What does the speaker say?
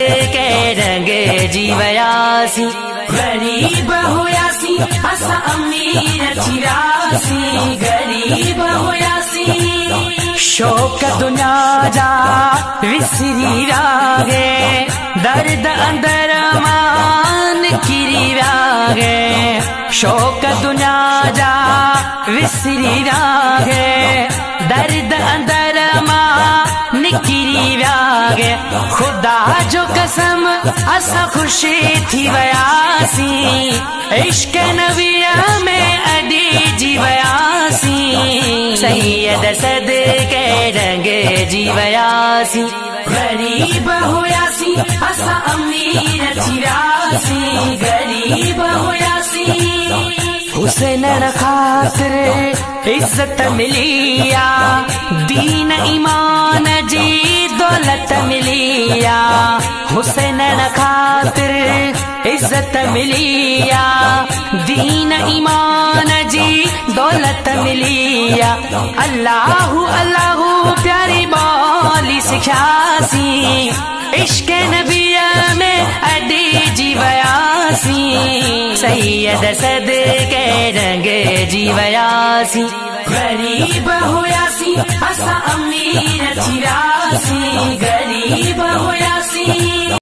के रंग जीवयासी गरीब होयासी असा अमीर चिरासी गरीब होयासी शोक दुनिया जा विसरी रागे दर्द अंदर मान किरी रागे शोक दुनिया जा विसरी रागे दर्द अंदर मान निकिरी व्यागे खुदा जो कसम असा खुशी थी वयासी इश्क नबिया में अडी जीवयासी सैयद सदके रंग जीवयासी गरीब होयासी असा अमीर चिरासी गरीब होयासी हुसैन खातिर इज्जत मिलिया दीन ईमान जी दौलत मिलिया हुसैन खातिर इज्जत मिलिया दीन ईमान जी दौलत मिलिया अल्लाहु अल्लाहु प्यारी बोली सिखासी इश्क नबिया में अडी जीवयासी सैयद सदके रंग जीवयासी गरीब होयासी असा अमीर चिरासी गरीब होयासी।